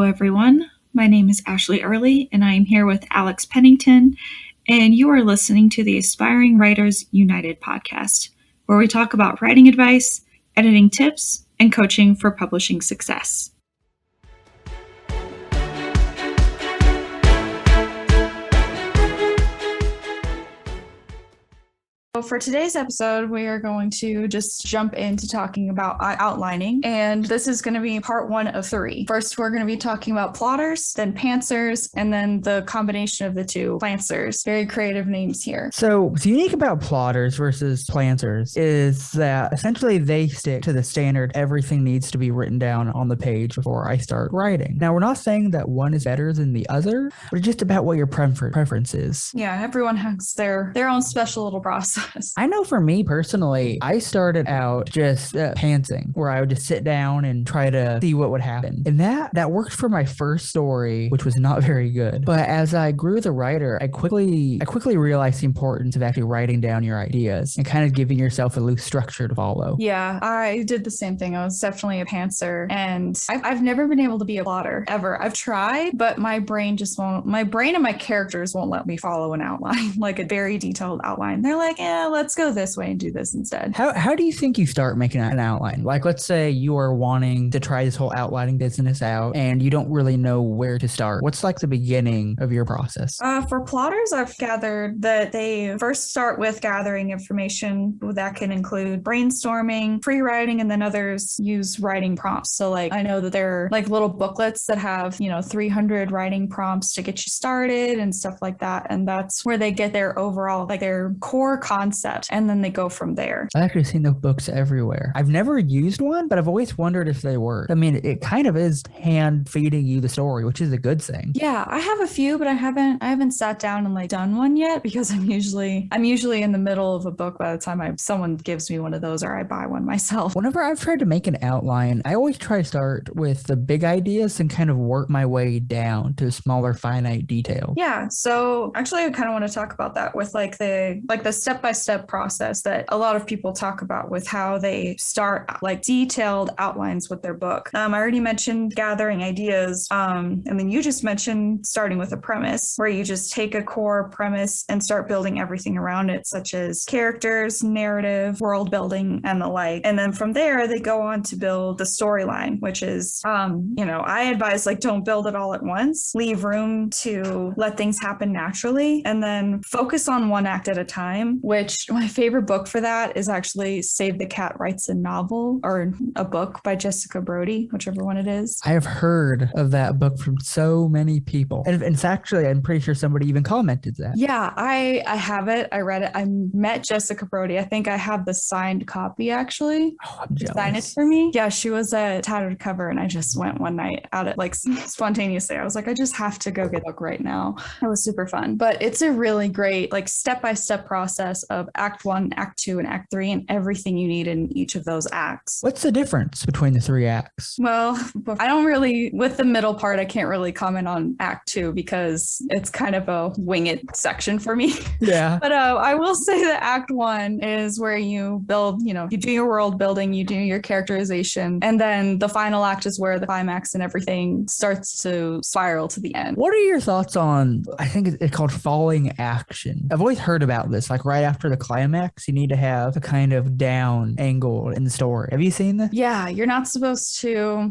everyone. My name is Ashley Early, and I am here with Alex Pennington, and you are listening to the Aspiring Writers United podcast, where we talk about writing advice, editing tips, and coaching for publishing success. So for today's episode, we are going to just jump into talking about outlining, and this is going to be part 1 of 3. First, we're going to be talking about plotters, then pantsers, and then the combination of the two, plantsers. Very creative names here. So what's unique about plotters versus plantsers is that essentially they stick to the standard everything needs to be written down on the page before I start writing. Now, we're not saying that one is better than the other, but just about what your preference is. Yeah, everyone has their own special little process. I know for me personally, I started out just pantsing, where I would just sit down and try to see what would happen. And that worked for my first story, which was not very good. But as I grew as a writer, I quickly realized the importance of actually writing down your ideas and kind of giving yourself a loose structure to follow. Yeah, I did the same thing. I was definitely a pantser, and I've never been able to be a plotter ever. I've tried, but my brain and my characters won't let me follow an outline, like a very detailed outline. They're like, let's go this way and do this instead. How do you think you start making an outline? Like, let's say you are wanting to try this whole outlining business out and you don't really know where to start. What's like the beginning of your process? For plotters, I've gathered that they first start with gathering information. That can include brainstorming, free writing, and then others use writing prompts. So like, I know that there are like little booklets that have, 300 writing prompts to get you started and stuff like that. And that's where they get their overall, like their core concept, and then they go from there. I've actually seen those books everywhere. I've never used one, but I've always wondered if they work. I mean, it kind of is hand feeding you the story, which is a good thing. Yeah, I have a few, but I haven't sat down and like done one yet, because I'm usually in the middle of a book by the time someone gives me one of those, or I buy one myself. Whenever I've tried to make an outline, I always try to start with the big ideas and kind of work my way down to smaller finite details. Yeah, so actually I kind of want to talk about that with like the step-by-step process that a lot of people talk about with how they start like detailed outlines with their book. I already mentioned gathering ideas, and then you just mentioned starting with a premise, where you just take a core premise and start building everything around it, such as characters, narrative, world building, and the like. And then from there, they go on to build the storyline, which is, I advise like don't build it all at once. Leave room to let things happen naturally, and then focus on one act at a time, which my favorite book for that is actually Save the Cat Writes a Novel, or a book by Jessica Brody, whichever one it is. I have heard of that book from so many people. And it's actually, I'm pretty sure somebody even commented that. Yeah, I have it. I read it. I met Jessica Brody. I think I have the signed copy, actually. Oh, I'm jealous. Sign it for me. Yeah, she was a tattered cover, and I just went one night out at like spontaneously. I was like, I just have to go get a book right now. It was super fun. But it's a really great like step-by-step process of Act 1, Act 2, and Act 3, and everything you need in each of those acts. What's the difference between the 3 acts? Well, I don't really, with the middle part, I can't really comment on Act 2 because it's kind of a wing it section for me. Yeah. But I will say that Act 1 is where you build, you do your world building, you do your characterization, and then the final act is where the climax and everything starts to spiral to the end. What are your thoughts on, I think it's called falling action? I've always heard about this, like right after the climax, you need to have a kind of down angle in the story. Have you seen this? Yeah, you're not supposed to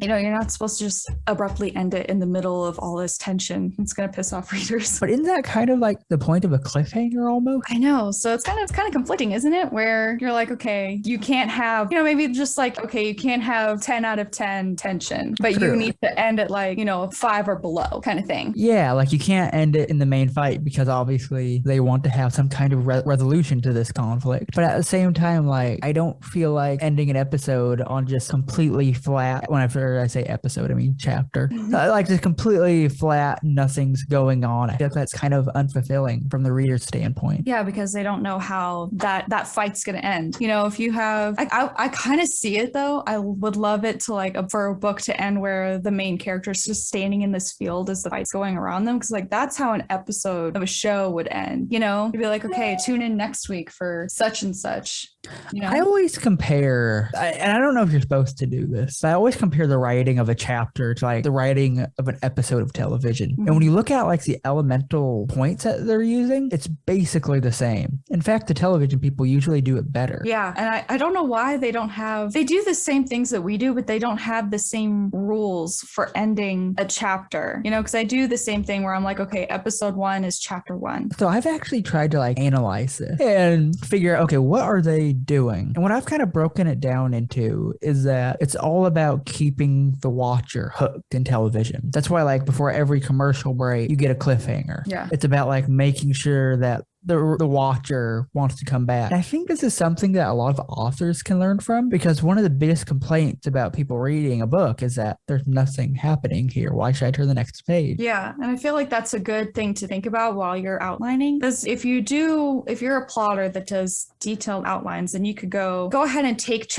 just abruptly end it in the middle of all this tension. It's going to piss off readers. But isn't that kind of like the point of a cliffhanger almost? I know. So it's kind of conflicting, isn't it? Where you're like, okay, you can't have, maybe just like, okay, you can't have 10 out of 10 tension, but True. You need to end it like, 5 or below kind of thing. Yeah, like you can't end it in the main fight because obviously they want to have some kind of resolution to this conflict. But at the same time, like, I don't feel like ending an episode on just completely flat. Whenever I say episode, I mean chapter. Like just completely flat, nothing's going on. I feel like that's kind of unfulfilling from the reader's standpoint. Yeah, because they don't know how that fight's going to end. If you have, I kind of see it though. I would love it to like for a book to end where the main character is just standing in this field as the fight's going around them, because like that's how an episode of a show would end. You'd be like, okay, tune in next next week for such and such. You know? I always compare, and I don't know if you're supposed to do this, but I always compare the writing of a chapter to like the writing of an episode of television. Mm-hmm. And when you look at like the elemental points that they're using, it's basically the same. In fact, the television people usually do it better. Yeah. And I don't know why they do the same things that we do, but they don't have the same rules for ending a chapter, you know, because I do the same thing where I'm like, okay, episode 1 is chapter 1. So I've actually tried to like analyze it and figure out, okay, what are they doing? And what I've kind of broken it down into is that it's all about keeping the watcher hooked in television. That's why like before every commercial break, you get a cliffhanger. Yeah. It's about like making sure that the watcher wants to come back. And I think this is something that a lot of authors can learn from, because one of the biggest complaints about people reading a book is that there's nothing happening here. Why should I turn the next page? Yeah. And I feel like that's a good thing to think about while you're outlining. Because if you're a plotter that does detailed outlines, then you could go ahead and take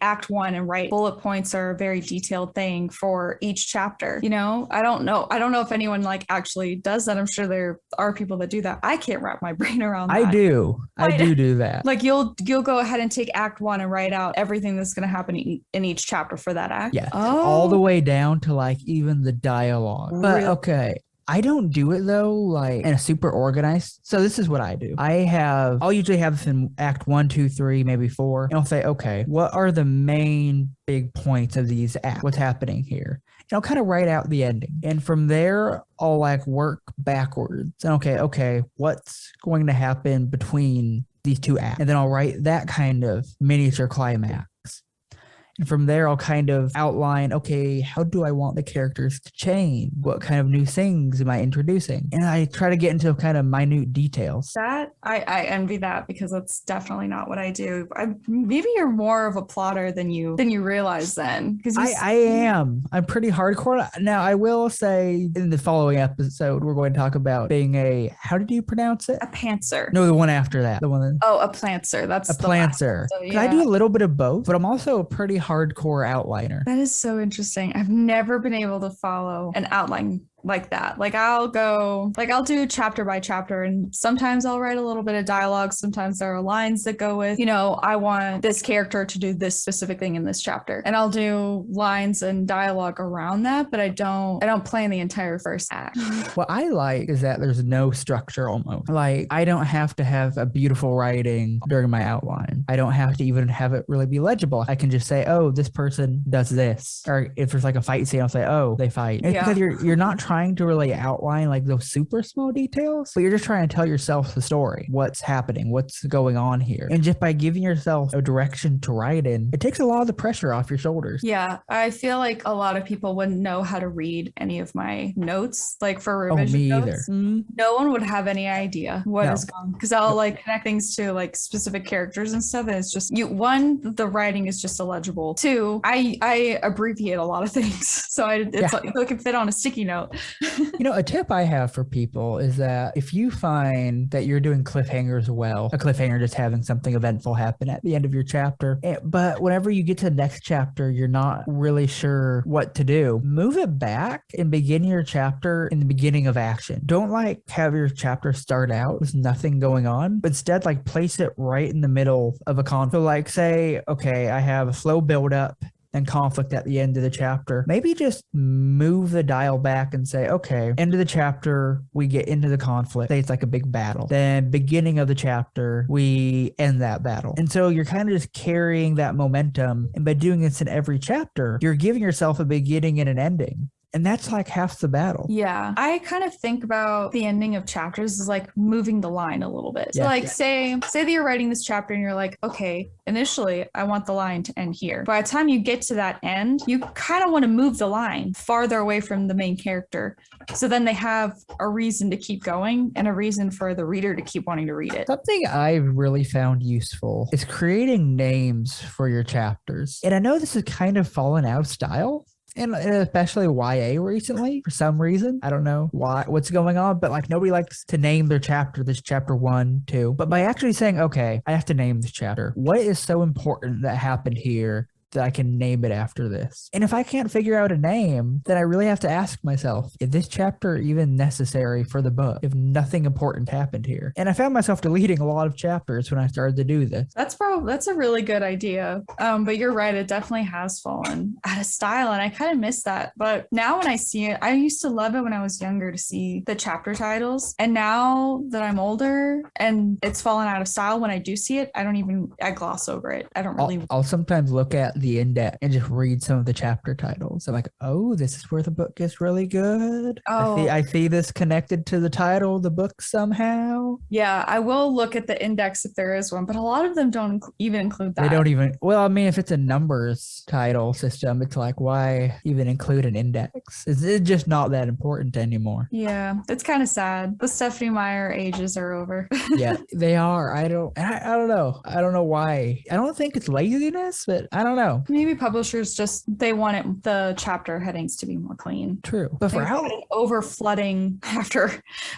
act 1 and write bullet points or a very detailed thing for each chapter. You know, I don't know if anyone like actually does that. I'm sure there are people that do that. I can't wrap my brain around that. I do that. Like you'll go ahead and take act 1 and write out everything that's going to happen in each chapter for that act. Yeah. Oh. All the way down to like even the dialogue. But Really? okay. I don't do it though, like in a super organized. So this is what I do. I'll usually have this in act 1, 2, 3, maybe 4. And I'll say, okay, what are the main big points of these acts? What's happening here? And I'll kind of write out the ending. And from there, I'll like work backwards. And okay, what's going to happen between these two acts? And then I'll write that kind of miniature climax. And from there, I'll kind of outline, okay, how do I want the characters to change? What kind of new things am I introducing? And I try to get into kind of minute details. That I envy that, because that's definitely not what I do. Maybe you're more of a plotter than you realize then. Because I am. I'm pretty hardcore. Now, I will say in the following episode, we're going to talk about being how did you pronounce it? a pantser. No, the one after that. The one that. Oh, a plantser. That's A the last plantser. one. So, 'Cause I do a little bit of both, but I'm also a pretty hardcore outliner. That is so interesting. I've never been able to follow an outline like that. Like I'll do chapter by chapter, and sometimes I'll write a little bit of dialogue. Sometimes there are lines that go with, I want this character to do this specific thing in this chapter, and I'll do lines and dialogue around that, but I don't plan the entire first act. What I like is that there's no structure almost. Like I don't have to have a beautiful writing during my outline. I don't have to even have it really be legible. I can just say, oh, this person does this. Or if there's like a fight scene, I'll say, oh, they fight. It's because you're not trying to really outline like those super small details, but you're just trying to tell yourself the story, what's happening, what's going on here. And just by giving yourself a direction to write in, it takes a lot of the pressure off your shoulders. Yeah, I feel like a lot of people wouldn't know how to read any of my notes, like for revision me notes. either. No one would have any idea what is going, because I'll like connect things to like specific characters and stuff, and it's just the writing is just illegible. 2, I abbreviate a lot of things, so it's like it can fit on a sticky note. A tip I have for people is that if you find that you're doing cliffhangers well, a cliffhanger just having something eventful happen at the end of your chapter, but whenever you get to the next chapter, you're not really sure what to do, move it back and begin your chapter in the beginning of action. Don't like have your chapter start out with nothing going on, but instead like place it right in the middle of a conflict. So like say, okay, I have a slow build up and conflict at the end of the chapter. Maybe just move the dial back and say, okay, end of the chapter, we get into the conflict. Say it's like a big battle. Then beginning of the chapter, we end that battle. And so you're kind of just carrying that momentum. And by doing this in every chapter, you're giving yourself a beginning and an ending. And that's like half the battle. Yeah. I kind of think about the ending of chapters as like moving the line a little bit. So say that you're writing this chapter and you're like, okay, initially I want the line to end here. By the time you get to that end, you kind of want to move the line farther away from the main character. So then they have a reason to keep going and a reason for the reader to keep wanting to read it. Something I've really found useful is creating names for your chapters. And I know this has kind of fallen out of style, and especially YA recently for some reason. I don't know what's going on, but like nobody likes to name their chapter, this chapter 1, 2. But by actually saying, okay, I have to name this chapter. What is so important that happened here that I can name it after this. And if I can't figure out a name, then I really have to ask myself, is this chapter even necessary for the book if nothing important happened here? And I found myself deleting a lot of chapters when I started to do this. That's a really good idea. But you're right, it definitely has fallen out of style, and I kind of miss that. But now when I see it, I used to love it when I was younger to see the chapter titles, and now that I'm older and it's fallen out of style, when I do see it, I gloss over it. I don't really. I'll sometimes look at the index and just read some of the chapter titles. I'm like, oh, this is where the book gets really good. Oh. I see this connected to the title of the book somehow. Yeah, I will look at the index if there is one, but a lot of them don't even include that. They don't even, well, I mean, if it's a numbers title system, it's like, why even include an index? It's just not that important anymore. Yeah, it's kind of sad. The Stephanie Meyer ages are over. Yeah, they are. I don't know. I don't know why. I don't think it's laziness, but I don't know. Maybe publishers they wanted the chapter headings to be more clean. True. But for how over flooding after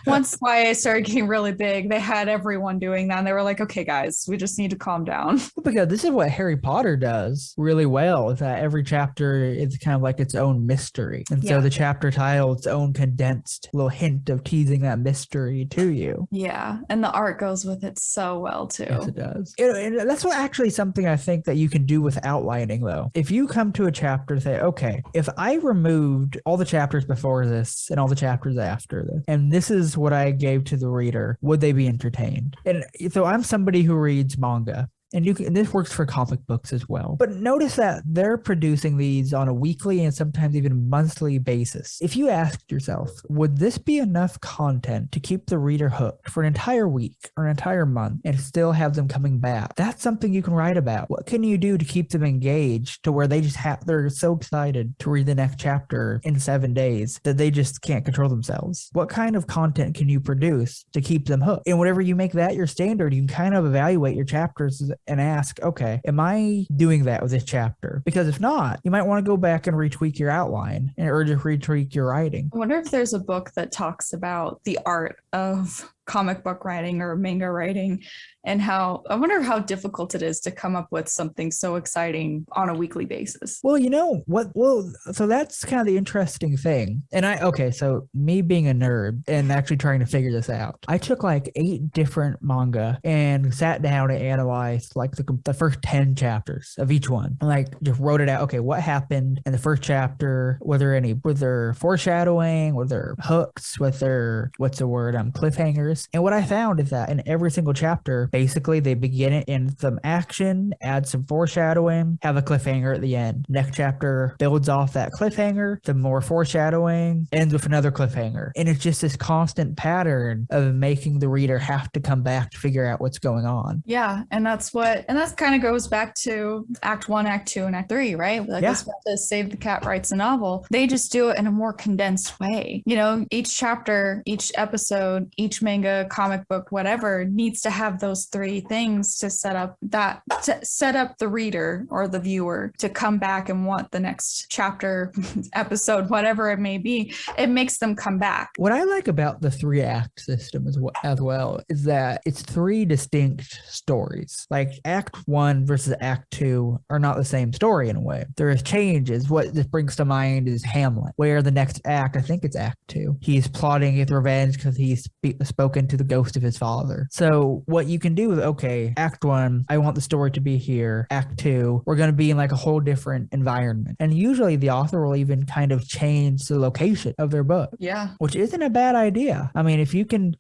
once YA started getting really big, they had everyone doing that. And they were like, okay, guys, we just need to calm down. Because this is what Harry Potter does really well, is that every chapter is kind of like its own mystery. And so the chapter title, its own condensed little hint of teasing that mystery to you. Yeah. And the art goes with it so well too. Yes, it does. And that's what actually something I think that you can do with outlining though. If you come to a chapter and say, okay, if I removed all the chapters before this and all the chapters after this, and this is what I gave to the reader, would they be entertained? And so I'm somebody who reads manga. And this works for comic books as well. But notice that they're producing these on a weekly and sometimes even monthly basis. If you asked yourself, would this be enough content to keep the reader hooked for an entire week or an entire month and still have them coming back? That's something you can write about. What can you do to keep them engaged to where they're so excited to read the next chapter in 7 days that they just can't control themselves? What kind of content can you produce to keep them hooked? And whatever you make that your standard, you can kind of evaluate your chapters and ask, okay, am I doing that with this chapter? Because if not, you might want to go back and retweak your outline or just retweak your writing. I wonder if there's a book that talks about the art of comic book writing or manga writing, and I wonder how difficult it is to come up with something so exciting on a weekly basis. Well, you know what? Well, so that's kind of the interesting thing. And so me being a nerd and actually trying to figure this out, I took like 8 different manga and sat down and analyzed like the first 10 chapters of each one. And like just wrote it out. Okay, what happened in the first chapter? Were there foreshadowing? Were there hooks? Cliffhangers? And what I found is that in every single chapter, basically they begin it in some action, add some foreshadowing, have a cliffhanger at the end. Next chapter builds off that cliffhanger, some more foreshadowing, ends with another cliffhanger. And it's just this constant pattern of making the reader have to come back to figure out what's going on. Yeah, and that kind of goes back to Act 1, Act 2, and Act 3, right? Like it's about to Save the Cat Writes a Novel. They just do it in a more condensed way. You know, each chapter, each episode, each manga, comic book, whatever, needs to have those 3 things to set up the reader or the viewer to come back and want the next chapter, episode, whatever it may be. It makes them come back. What I like about the 3-act system as well is that it's 3 distinct stories. Like Act 1 versus Act 2 are not the same story in a way. There is changes. What this brings to mind is Hamlet, where the next act, I think it's Act 2, he's plotting his revenge because he's spoken to the ghost of his father. So what you can do is, okay, Act 1, I want the story to be here. Act 2, we're going to be in like a whole different environment. And usually the author will even kind of change the location of their book. Yeah. Which isn't a bad idea. I mean, if you can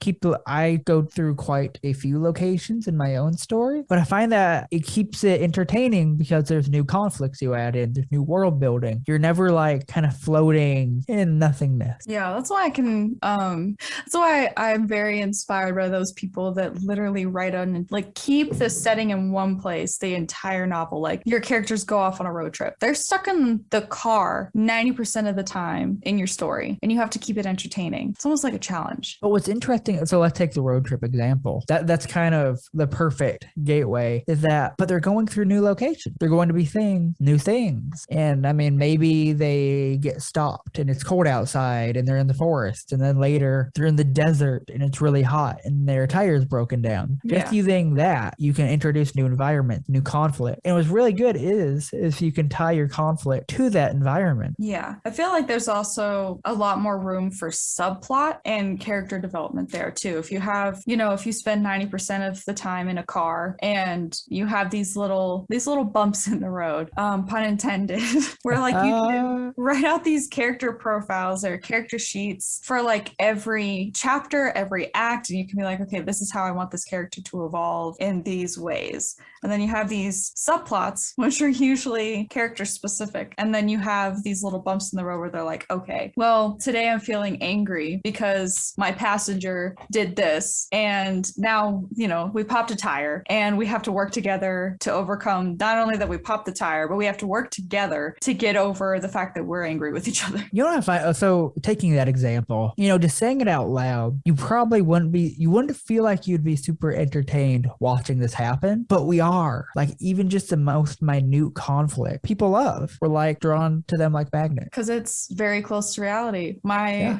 I go through quite a few locations in my own story, but I find that it keeps it entertaining because there's new conflicts you add in, there's new world building. You're never like kind of floating in nothingness. Yeah, that's why that's why I'm very inspired by those people that literally write on, like, keep the setting in one place the entire novel. Like, your characters go off on a road trip. They're stuck in the car 90% of the time in your story, and you have to keep it entertaining. It's almost like a challenge. But what's interesting, so let's take the road trip example. That's kind of the perfect gateway, is that, but they're going through new locations. They're going to be seeing new things. And I mean, maybe they get stopped and it's cold outside and they're in the forest, and then later they're in the desert desert and it's really hot and their tire's broken down. Just using that, you can introduce new environments, new conflict. And what's really good is you can tie your conflict to that environment. Yeah. I feel like there's also a lot more room for subplot and character development there too. If you have, if you spend 90% of the time in a car and you have these little bumps in the road, pun intended, where like you can write out these character profiles or character sheets for like every chapter, every act, and you can be like, okay, this is how I want this character to evolve in these ways. And then you have these subplots, which are usually character specific. And then you have these little bumps in the road where they're like, okay, well, today I'm feeling angry because my passenger did this. And now, we popped a tire and we have to work together to overcome not only that we popped the tire, but we have to work together to get over the fact that we're angry with each other. You know what so taking that example, just saying it out loud, you probably wouldn't feel like you'd be super entertained watching this happen, but we are. Like even just the most minute conflict people love, we're like drawn to them like magnets. Because it's very close to reality. My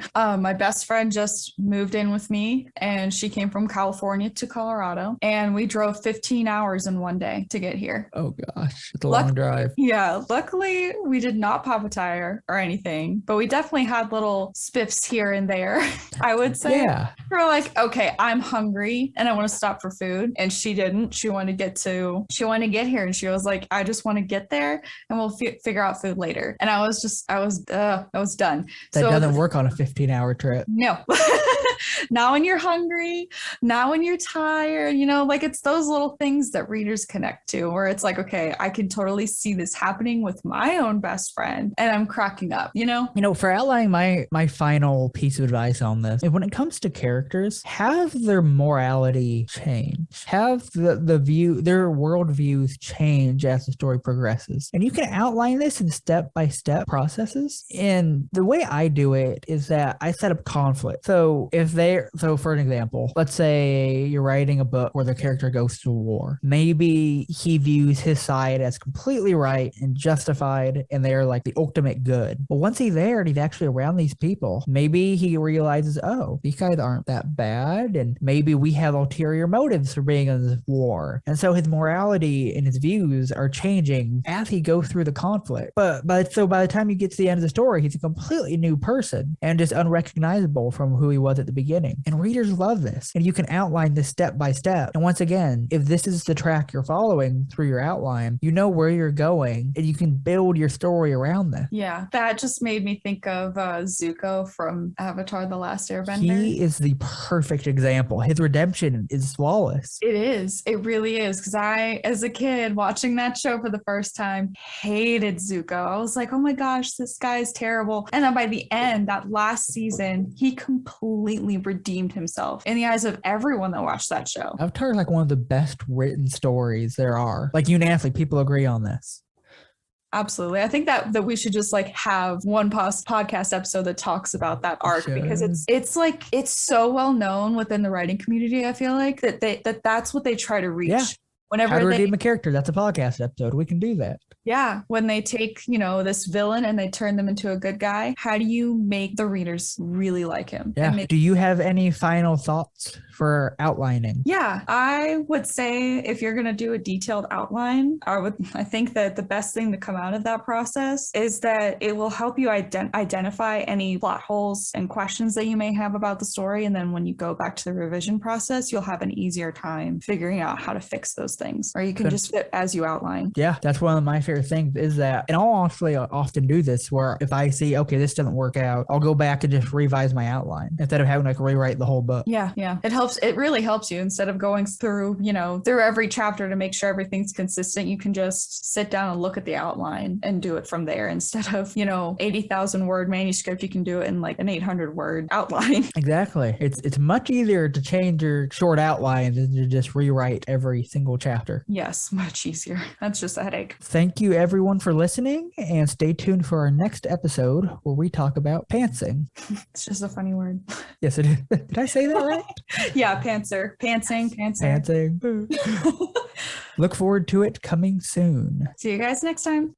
best friend just moved in with me and she came from California to Colorado and we drove 15 hours in one day to get here. Oh gosh, it's a long drive. Yeah, luckily we did not pop a tire or anything, but we definitely had little spiffs here and there. I would say. Yeah. We're like, okay, I'm hungry and I want to stop for food. And she didn't. She wanted to get here and she was like, I just want to get there and we'll figure out food later. And I was done. That doesn't work on a 15-hour trip. No. Now when you're hungry, now when you're tired, like it's those little things that readers connect to where it's like, okay, I can totally see this happening with my own best friend and I'm cracking up, For outlining my final piece of advice on this, when it comes to characters, have their morality change, have their worldviews change as the story progresses. And you can outline this in step-by-step processes. And the way I do it is that I set up conflict. So for an example, let's say you're writing a book where the character goes to war. Maybe he views his side as completely right and justified, and they're like the ultimate good. But once he's there and he's actually around these people, maybe he realizes, oh, these guys aren't that bad, and maybe we have ulterior motives for being in this war. And so his morality and his views are changing as he goes through the conflict. But by the time you get to the end of the story, he's a completely new person and just unrecognizable from who he was at the beginning. And readers love this. And you can outline this step by step. And once again, if this is the track you're following through your outline, you know where you're going and you can build your story around this. Yeah, that just made me think of Zuko from Avatar: The Last Airbender. He is the perfect example. His redemption is flawless. It is. It really is. Because I, as a kid, watching that show for the first time, hated Zuko. I was like, oh my gosh, this guy is terrible. And then by the end, that last season, he completely redeemed himself in the eyes of everyone that watched that show. Avatar is like one of the best written stories there are. Like unanimously, people agree on this. Absolutely. I think that we should just like have one podcast episode that talks about that arc because it's so well known within the writing community. I feel like that's what they try to reach. Yeah. Whenever how to redeem a character. That's a podcast episode. We can do that. Yeah. When they take, this villain and they turn them into a good guy, how do you make the readers really like him? Yeah. Do you have any final thoughts for outlining? Yeah. I would say if you're going to do a detailed outline, I think that the best thing to come out of that process is that it will help you identify any plot holes and questions that you may have about the story. And then when you go back to the revision process, you'll have an easier time figuring out how to fix those things, or you can just fit as you outline. Yeah. That's one of my favorite things is that, and I'll honestly often do this where if I see, okay, this doesn't work out, I'll go back and just revise my outline instead of having to rewrite the whole book. Yeah. Yeah. It really helps you instead of going through every chapter to make sure everything's consistent. You can just sit down and look at the outline and do it from there instead of, 80,000 word manuscript. You can do it in like an 800 word outline. Exactly. It's much easier to change your short outline than to just rewrite every single chapter. Yes. Much easier. That's just a headache. Thank you everyone for listening and stay tuned for our next episode where we talk about pantsing. It's just a funny word. Yes, it is. Did I say that right? Yeah, pantsing. Look forward to it coming soon. See you guys next time.